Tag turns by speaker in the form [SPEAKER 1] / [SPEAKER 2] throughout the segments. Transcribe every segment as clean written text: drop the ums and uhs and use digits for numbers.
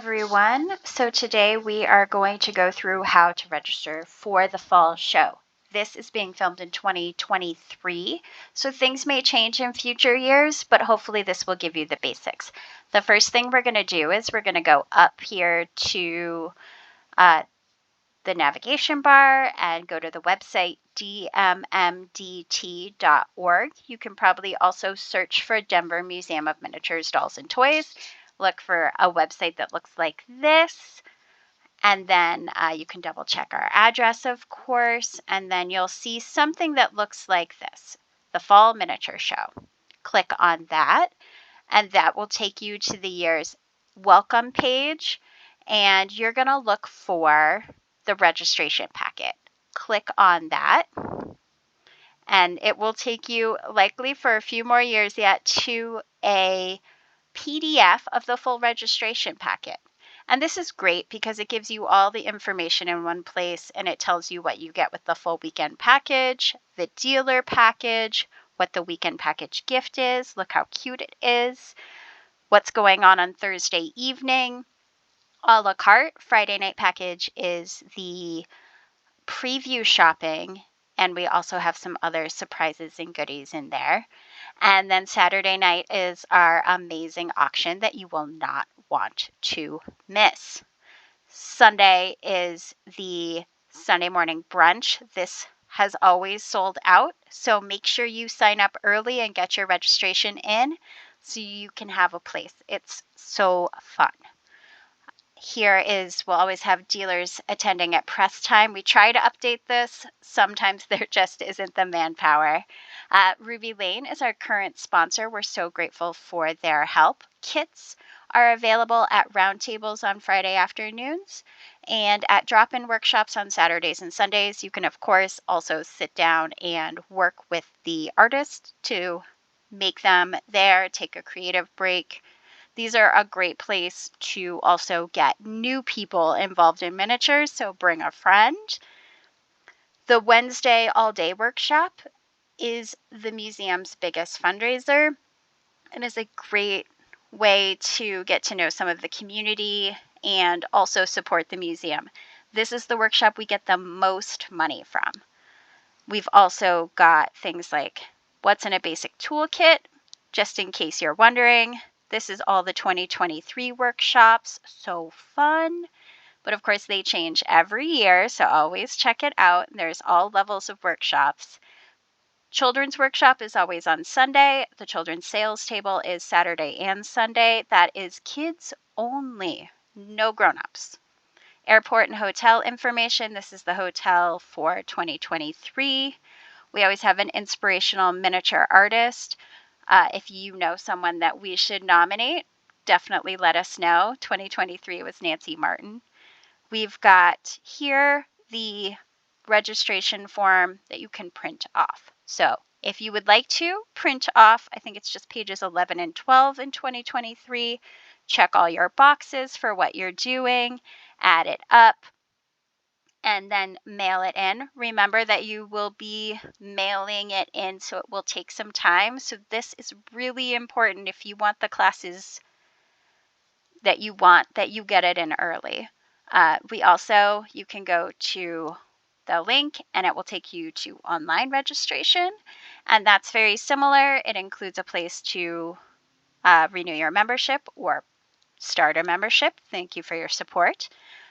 [SPEAKER 1] everyone. So today we are going to go through how to register for the fall show. This is being filmed in 2023, so things may change in future years, but hopefully this will give you the basics. The first thing we're going to do is we're going to go up here to the navigation bar and go to the website dmmdt.org. You can probably also search for Denver Museum of Miniatures, Dolls, and Toys. Look for a website that looks like this, and then you can double check our address, of course, and then you'll see something that looks like this, the Fall Miniature Show. Click on that, and that will take you to the year's welcome page, and you're going to look for the registration packet. Click on that, and it will take you, likely for a few more years yet, to a PDF of the full registration packet. And this is great because it gives you all the information in one place, and it tells you what you get with the full weekend package, the dealer package, what the weekend package gift is. Look how cute it is. What's going on Thursday evening. A la carte Friday night package is the preview shopping, and we also have some other surprises and goodies in there. And then Saturday night is our amazing auction that you will not want to miss. Sunday is the Sunday morning brunch. This has always sold out, so make sure you sign up early and get your registration in so you can have a place. It's so fun. Here is, we'll always have dealers attending at press time. We try to update this. Sometimes there just isn't the manpower. Ruby Lane is our current sponsor. We're so grateful for their help. Kits are available at roundtables on Friday afternoons and at drop-in workshops on Saturdays and Sundays. You can, of course, also sit down and work with the artist to make them there, take a creative break. These are a great place to also get new people involved in miniatures, so bring a friend. The Wednesday all-day workshop is the museum's biggest fundraiser and is a great way to get to know some of the community and also support the museum. This is the workshop we get the most money from. We've also got things like what's in a basic toolkit, just in case you're wondering. This is all the 2023 workshops, so fun. But of course they change every year, so always check it out. There's all levels of workshops. Children's workshop is always on Sunday. The children's sales table is Saturday and Sunday. That is kids only, no grown-ups. Airport and hotel information. This is the hotel for 2023. We always have an inspirational miniature artist. If you know someone that we should nominate, definitely let us know. 2023 was Nancy Martin. We've got here the registration form that you can print off. So if you would like to print off, I think it's just pages 11 and 12 in 2023. Check all your boxes for what you're doing, add it up, and then mail it in. Remember that you will be mailing it in, so it will take some time. So this is really important if you want the classes that you want, that you get it in early. You can go to the link and it will take you to online registration, and that's very similar. It includes a place to renew your membership or start a membership. Thank you for your support.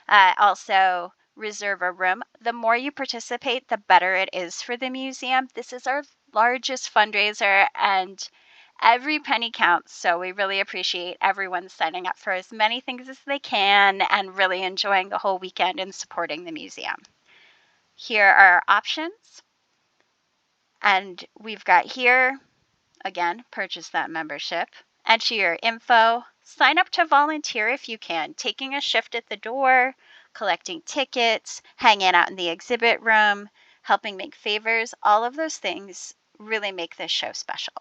[SPEAKER 1] Also, reserve a room. The more you participate, the better it is for the museum. This is our largest fundraiser and every penny counts. So we really appreciate everyone signing up for as many things as they can and really enjoying the whole weekend and supporting the museum. Here are our options. And we've got here, again, purchase that membership, enter your info, sign up to volunteer if you can, taking a shift at the door, collecting tickets, hanging out in the exhibit room, helping make favors. All of those things really make this show special.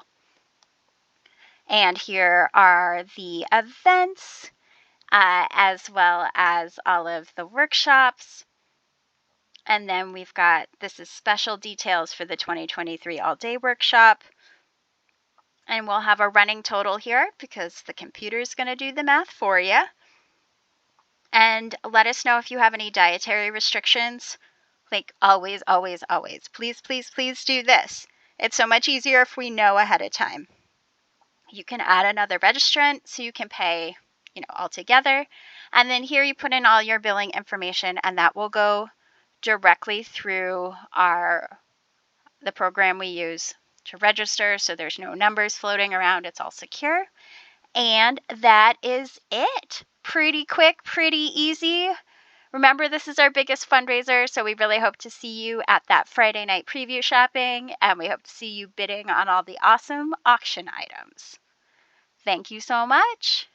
[SPEAKER 1] And here are the events, as well as all of the workshops. And then we've got, this is special details for the 2023 all-day workshop. And we'll have a running total here because the computer is going to do the math for you. And let us know if you have any dietary restrictions. Like always, always, always. Please, please, please do this. It's so much easier if we know ahead of time. You can add another registrant so you can pay, all together. And then here you put in all your billing information, and that will go directly through the program we use to register, so there's no numbers floating around. It's all secure. And that is it. Pretty quick, pretty easy. Remember, this is our biggest fundraiser, so we really hope to see you at that Friday night preview shopping, and we hope to see you bidding on all the awesome auction items. Thank you so much.